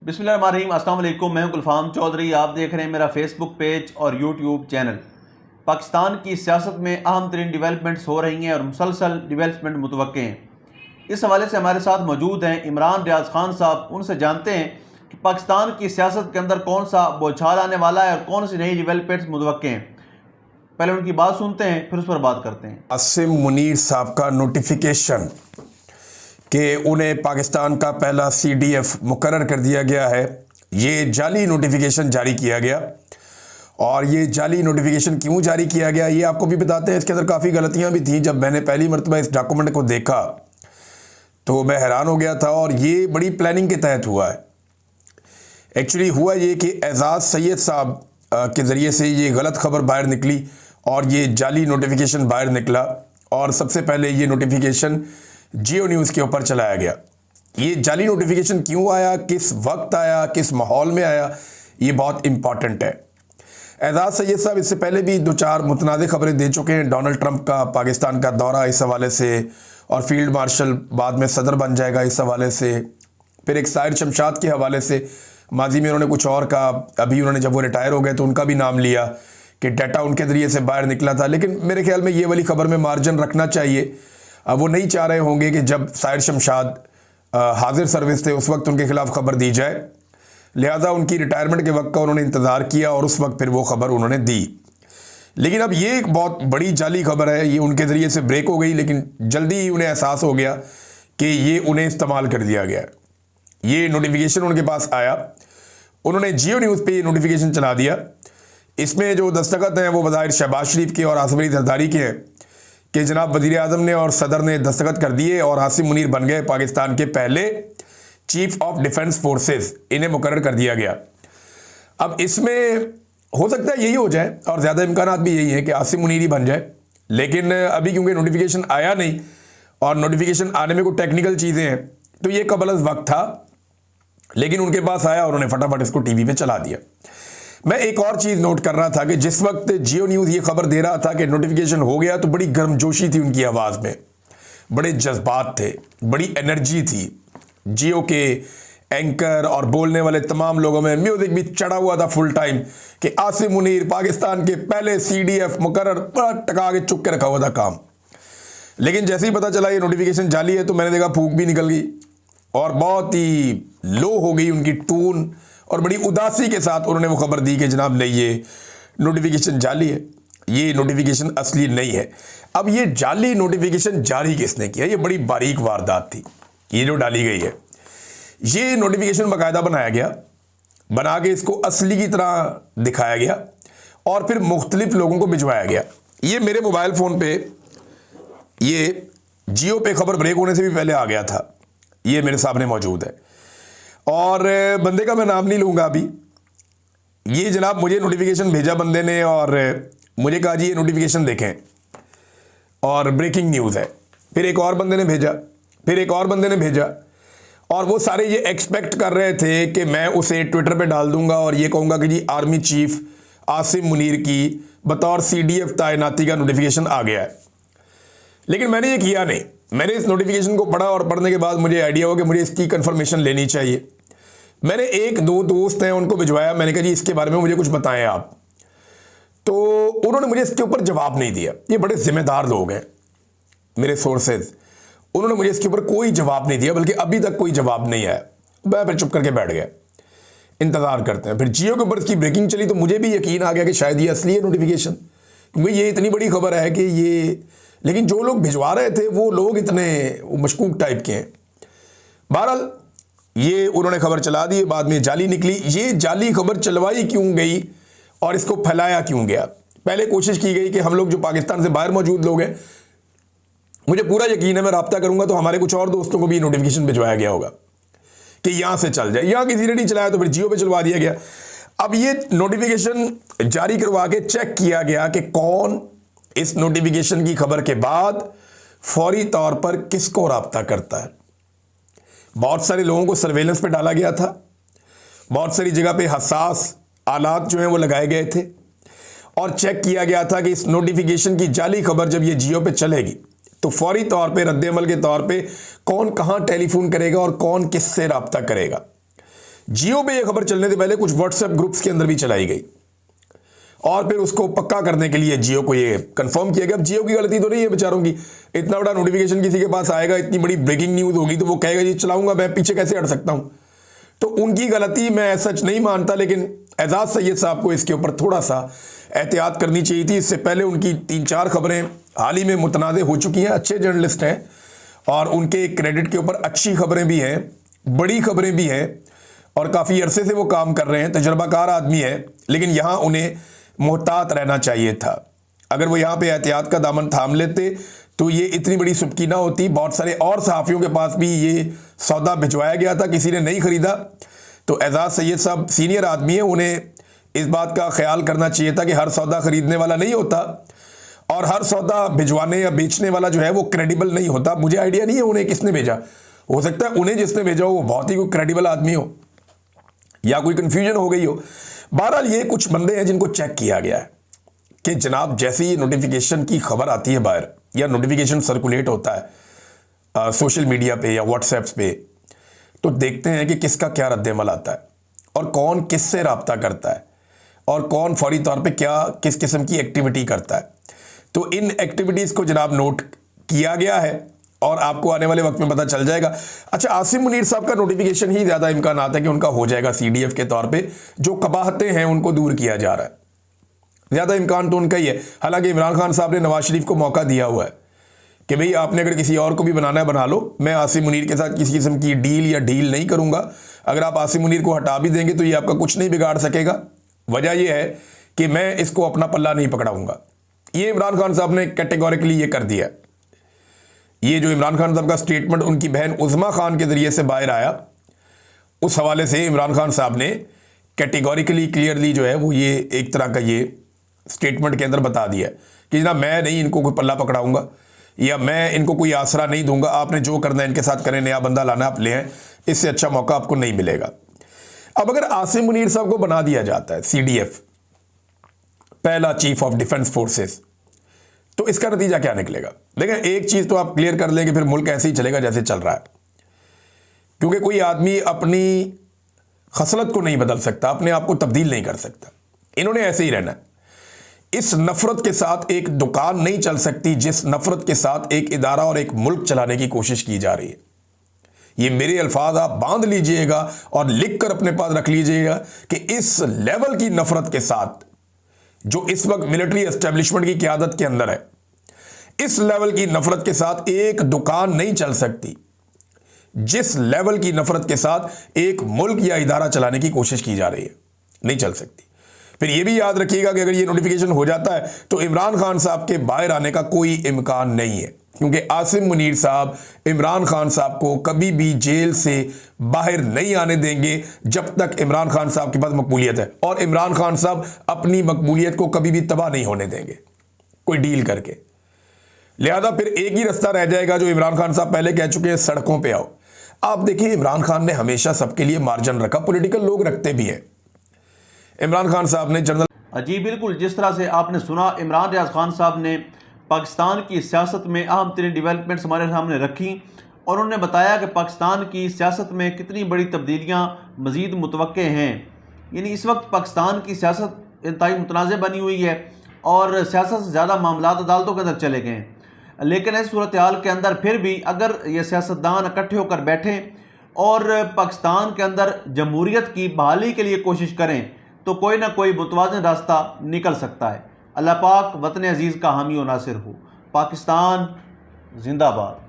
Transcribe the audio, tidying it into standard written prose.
बिस्मिल्लाहिर्रहमानिर्रहीम, अस्सलाम वालेकुम। मैं हूं गुलफाम चौधरी। आप देख रहे हैं मेरा फेसबुक पेज और यूट्यूब चैनल। पाकिस्तान की सियासत में अहम तरीन डिवेलपमेंट्स हो रही हैं और मुसलसल डिवेलपमेंट मुतवक्के हैं। इस हवाले से हमारे साथ मौजूद हैं इमरान रियाज खान साहब। उनसे जानते हैं कि पाकिस्तान की सियासत के अंदर कौन सा बौछार आने वाला है और कौन सी नई डिवेलपमेंट्स मुतवक्के हैं। पहले उनकी बात सुनते हैं, फिर उस पर बात करते हैं। आसिम मुनीर साहब का नोटिफिकेशन कि उन्हें पाकिस्तान का पहला CDF मुकर्रर कर दिया गया है, ये जाली नोटिफिकेशन जारी किया गया। और ये जाली नोटिफिकेशन क्यों जारी किया गया ये आपको भी बताते हैं। इसके अंदर काफ़ी गलतियां भी थी। जब मैंने पहली मरतबा इस डॉक्यूमेंट को देखा तो मैं हैरान हो गया था, और ये बड़ी प्लानिंग के तहत हुआ है। एक्चुअली हुआ ये कि एजाज़ सैयद साहब के ज़रिए से ये गलत खबर बाहर निकली और ये जाली नोटिफिकेशन बाहर निकला। और सबसे पहले ये नोटिफिकेशन जियो न्यूज़ के ऊपर चलाया गया। ये जाली नोटिफिकेशन क्यों आया, किस वक्त आया, किस माहौल में आया, ये बहुत इंपॉर्टेंट है। एजाज़ सैयद साहब इससे पहले भी दो चार मुतनाज़ खबरें दे चुके हैं। डोनाल्ड ट्रंप का पाकिस्तान का दौरा इस हवाले से, और फील्ड मार्शल बाद में सदर बन जाएगा इस हवाले से। फिर एक साहिर शमशाद के हवाले से माजी में उन्होंने कुछ और कहा। अभी उन्होंने जब वो रिटायर हो गए तो उनका भी नाम लिया कि डाटा उनके ज़रिए से बाहर निकला था। लेकिन मेरे ख्याल में ये वाली खबर में मार्जिन रखना चाहिए। अब वो नहीं चाह रहे होंगे कि जब साहिर शमशाद हाजिर सर्विस थे उस वक्त उनके खिलाफ खबर दी जाए, लिहाजा उनकी रिटायरमेंट के वक्त का उन्होंने इंतज़ार किया और उस वक्त फिर वो खबर उन्होंने दी। लेकिन अब ये एक बहुत बड़ी जाली खबर है, ये उनके ज़रिए से ब्रेक हो गई। लेकिन जल्दी ही उन्हें एहसास हो गया कि ये उन्हें इस्तेमाल कर दिया गया। ये नोटिफिकेशन उनके पास आया, उन्होंने जियो न्यूज़ पे ये नोटिफिकेशन चला दिया। इसमें जो दस्तखत हैं वो बज़ाहिर शहबाज शरीफ के और आसिम अली जरदारी के हैं कि जनाब वज़ीर आज़म ने और सदर ने दस्तखत कर दिए और आसिम मुनीर बन गए पाकिस्तान के पहले चीफ ऑफ डिफेंस फोर्सेस। इन्हें मुकर्रर कर दिया गया। अब इसमें हो सकता है यही हो जाए, और ज़्यादा इम्कानात भी यही है कि आसिम मुनीर ही बन जाए। लेकिन अभी क्योंकि नोटिफिकेशन आया नहीं और नोटिफिकेशन आने में कोई टेक्निकल चीज़ें हैं, तो ये कबल अज़ वक्त था। लेकिन उनके पास आया और उन्होंने फटाफट इसको टीवी पे चला दिया। मैं एक और चीज़ नोट कर रहा था कि जिस वक्त जियो न्यूज़ ये खबर दे रहा था कि नोटिफिकेशन हो गया, तो बड़ी गर्मजोशी थी उनकी आवाज़ में, बड़े जज्बात थे, बड़ी एनर्जी थी। जियो के एंकर और बोलने वाले तमाम लोगों में म्यूज़िक भी चढ़ा हुआ था फुल टाइम कि आसिम मुनीर पाकिस्तान के पहले CDF मुकर्रर, बड़ा टका के चुप के रखा हुआ था काम। लेकिन जैसे ही पता चला ये नोटिफिकेशन जाली है तो मैंने देखा फूंक भी निकल गई और बहुत ही लो हो गई उनकी टून, और बड़ी उदासी के साथ उन्होंने वो खबर दी कि जनाब नहीं, ये नोटिफिकेशन जाली है, ये नोटिफिकेशन असली नहीं है। अब ये जाली नोटिफिकेशन जारी किसने किया, ये बड़ी बारीक वारदात थी ये जो डाली गई है। ये नोटिफिकेशन बाकायदा बनाया गया, बना के इसको असली की तरह दिखाया गया और फिर मुख्तलिफ लोगों को भिजवाया गया। ये मेरे मोबाइल फ़ोन पे, ये जियो पे खबर ब्रेक होने से भी पहले आ गया था। ये मेरे सामने मौजूद है और बंदे का मैं नाम नहीं लूँगा अभी। ये जनाब मुझे नोटिफिकेशन भेजा बंदे ने और मुझे कहा जी ये नोटिफिकेशन देखें और ब्रेकिंग न्यूज़ है। फिर एक और बंदे ने भेजा, फिर एक और बंदे ने भेजा, और वो सारे ये एक्सपेक्ट कर रहे थे कि मैं उसे ट्विटर पे डाल दूंगा और ये कहूँगा कि जी आर्मी चीफ आसिम मुनीर की बतौर CDF तैनाती का नोटिफिकेशन आ गया है। लेकिन मैंने ये किया नहीं। मैंने इस नोटिफिकेशन को पढ़ा और पढ़ने के बाद मुझे आइडिया हुआ कि मुझे इसकी कंफर्मेशन लेनी चाहिए। मैंने एक दो दोस्त हैं उनको भिजवाया, मैंने कहा जी इसके बारे में मुझे कुछ बताएं आप। तो उन्होंने मुझे इसके ऊपर जवाब नहीं दिया। ये बड़े जिम्मेदार लोग हैं मेरे सोर्सेज, उन्होंने मुझे इसके ऊपर कोई जवाब नहीं दिया, बल्कि अभी तक कोई जवाब नहीं आया। मैं फिर चुप करके बैठ गया, इंतज़ार करते हैं। फिर जियो के ऊपर इसकी ब्रेकिंग चली तो मुझे भी यकीन आ गया कि शायद ये असली है नोटिफिकेशन, क्योंकि ये इतनी बड़ी खबर है कि ये, लेकिन जो लोग भिजवा रहे थे वो लोग इतने मशकूक टाइप के हैं। बहरहाल ये उन्होंने खबर चला दी, बाद में जाली निकली। ये जाली खबर चलवाई क्यों गई और इसको फैलाया क्यों गया? पहले कोशिश की गई कि हम लोग जो पाकिस्तान से बाहर मौजूद लोग हैं, मुझे पूरा यकीन है मैं रब्ता करूंगा तो हमारे कुछ और दोस्तों को भी नोटिफिकेशन भिजवाया गया होगा कि यहां से चल जाए। यहां किसी ने नहीं चलाया तो फिर जियो पे चलवा दिया गया। अब ये नोटिफिकेशन जारी करवा के चेक किया गया कि कौन इस नोटिफिकेशन की खबर के बाद फौरी तौर पर किसको रब्ता करता है। बहुत सारे लोगों को सर्वेलेंस पे डाला गया था, बहुत सारी जगह पे हसास आलात जो हैं वो लगाए गए थे, और चेक किया गया था कि इस नोटिफिकेशन की जाली खबर जब ये जियो पे चलेगी तो फौरी तौर पे रद्द अमल के तौर पे कौन कहाँ टेलीफोन करेगा और कौन किससे रब्ता करेगा। जियो पे ये खबर चलने से पहले कुछ व्हाट्सएप ग्रुप्स के अंदर भी चलाई गई और फिर उसको पक्का करने के लिए जियो को ये कंफर्म किया गया। अब जियो की गलती तो नहीं है बेचारों की, इतना बड़ा नोटिफिकेशन किसी के पास आएगा, इतनी बड़ी ब्रेकिंग न्यूज़ होगी तो वो कहेगा जी चलाऊंगा, मैं पीछे कैसे हट सकता हूं। तो उनकी गलती मैं सच नहीं मानता, लेकिन एजाज सैयद साहब को इसके ऊपर थोड़ा सा एहतियात करनी चाहिए थी। इससे पहले उनकी 3-4 खबरें हाल ही में मुतनाज़ हो चुकी हैं। अच्छे जर्नलिस्ट हैं और उनके क्रेडिट के ऊपर अच्छी खबरें भी हैं, बड़ी खबरें भी हैं और काफ़ी अरसे से वो काम कर रहे हैं, तजर्बाकार आदमी है। लेकिन यहाँ उन्हें मोहतात रहना चाहिए था। अगर वो यहाँ पे एहतियात का दामन थाम लेते तो ये इतनी बड़ी सुबकी ना होती। बहुत सारे और सहाफ़ियों के पास भी ये सौदा भिजवाया गया था, किसी ने नहीं ख़रीदा। तो एजाज सैयद साहब सीनियर आदमी है, उन्हें इस बात का ख्याल करना चाहिए था कि हर सौदा ख़रीदने वाला नहीं होता और हर सौदा भिजवाने या बेचने वाला जो है वो क्रेडिबल नहीं होता। मुझे आइडिया नहीं है उन्हें किसने भेजा, हो सकता है उन्हें जिसने भेजा हो वो बहुत ही कोई क्रेडिबल आदमी हो या कोई कन्फ्यूजन हो गई हो। बहरहाल ये कुछ बंदे हैं जिनको चेक किया गया है कि जनाब जैसे ही नोटिफिकेशन की खबर आती है बाहर या नोटिफिकेशन सर्कुलेट होता है सोशल मीडिया पे या व्हाट्सएप्स पे, तो देखते हैं कि किसका क्या रद्देमल आता है और कौन किससे रब्ता करता है और कौन फौरी तौर पे क्या किस किस्म की एक्टिविटी करता है। तो इन एक्टिविटीज़ को जनाब नोट किया गया है और आपको आने वाले वक्त में पता चल जाएगा। अच्छा, आसिम मुनीर साहब का नोटिफिकेशन ही ज़्यादा इम्कान आता है कि उनका हो जाएगा CDF के तौर पे। जो कबाहतें हैं उनको दूर किया जा रहा है, ज़्यादा इम्कान तो उनका ही है। हालांकि इमरान खान साहब ने नवाज शरीफ को मौका दिया हुआ है कि भाई आपने अगर किसी और को भी बनाना है बना लो, मैं आसिम मुनीर के साथ किसी किस्म की डील या ढील नहीं करूँगा। अगर आप आसिम मुनीर को हटा भी देंगे तो ये आपका कुछ नहीं बिगाड़ सकेगा। वजह यह है कि मैं इसको अपना पल्ला नहीं पकड़ाऊँगा। ये इमरान खान साहब ने कैटेगोरिकली ये कर दिया। ये जो इमरान खान साहब का स्टेटमेंट उनकी बहन उज़मा खान के ज़रिए से बाहर आया, उस हवाले से इमरान खान साहब ने कैटेगोरिकली क्लियरली जो है वो ये एक तरह का ये स्टेटमेंट के अंदर बता दिया कि जनाब मैं नहीं इनको कोई पल्ला पकड़ाऊंगा या मैं इनको कोई आसरा नहीं दूंगा, आपने जो करना है इनके साथ करें, नया बंदा लाना आप ले आएं, इससे अच्छा मौका आपको नहीं मिलेगा। अब अगर आसिम मुनीर साहब को बना दिया जाता है CDF, पहला चीफ ऑफ डिफेंस फोर्सेस, तो इसका नतीजा क्या निकलेगा? देखें, एक चीज तो आप क्लियर कर लेंगे, फिर मुल्क ऐसे ही चलेगा जैसे चल रहा है, क्योंकि कोई आदमी अपनी खसलत को नहीं बदल सकता, अपने आप को तब्दील नहीं कर सकता। इन्होंने ऐसे ही रहना है। इस नफरत के साथ एक दुकान नहीं चल सकती जिस नफरत के साथ एक इदारा और एक मुल्क चलाने की कोशिश की जा रही है। ये मेरे अल्फाज आप बांध लीजिएगा और लिख कर अपने पास रख लीजिएगा कि इस लेवल की नफरत के साथ जो इस वक्त मिलिट्री एस्टेब्लिशमेंट की क़यादत के अंदर है, इस लेवल की नफरत के साथ एक दुकान नहीं चल सकती जिस लेवल की नफरत के साथ एक मुल्क या इदारा चलाने की कोशिश की जा रही है, नहीं चल सकती। फिर यह भी याद रखिएगा कि अगर ये नोटिफिकेशन हो जाता है तो इमरान खान साहब के बाहर आने का कोई इम्कान नहीं है, क्योंकि आसिम मुनीर साहब इमरान खान साहब को कभी भी जेल से बाहर नहीं आने देंगे जब तक इमरान खान साहब के पास मकबूलियत है, और इमरान खान साहब अपनी मकबूलियत को कभी भी तबाह नहीं होने देंगे कोई डील करके। लिहाजा फिर एक ही रास्ता रह जाएगा जो इमरान खान साहब पहले कह चुके हैं, सड़कों पर आओ। आप देखिए, इमरान खान ने हमेशा सबके लिए मार्जिन रखा, पॉलिटिकल लोग रखते भी हैं। इमरान खान साहब ने जनरल जी बिल्कुल, जिस तरह से आपने सुना, इमरान रियाज खान साहब ने पाकिस्तान की सियासत में अहम तरीन डेवलपमेंट्स हमारे सामने रखी और उन्होंने बताया कि पाकिस्तान की सियासत में कितनी बड़ी तब्दीलियां मज़ीद मुतवक्के हैं। यानी इस वक्त पाकिस्तान की सियासत इंतहाई मुतनाज़ बनी हुई है और सियासत से ज़्यादा मामलात अदालतों के अंदर चले गए हैं। लेकिन इस सूरत हाल के अंदर फिर भी अगर ये सियासतदान इकट्ठे होकर बैठें और पाकिस्तान के अंदर जमहूरियत की बहाली के लिए कोशिश करें तो कोई ना कोई मुतवाज़िन रास्ता निकल सकता है। अल्लाह पाक वतन अजीज़ का हामी और नासिर हो। पाकिस्तान जिंदाबाद।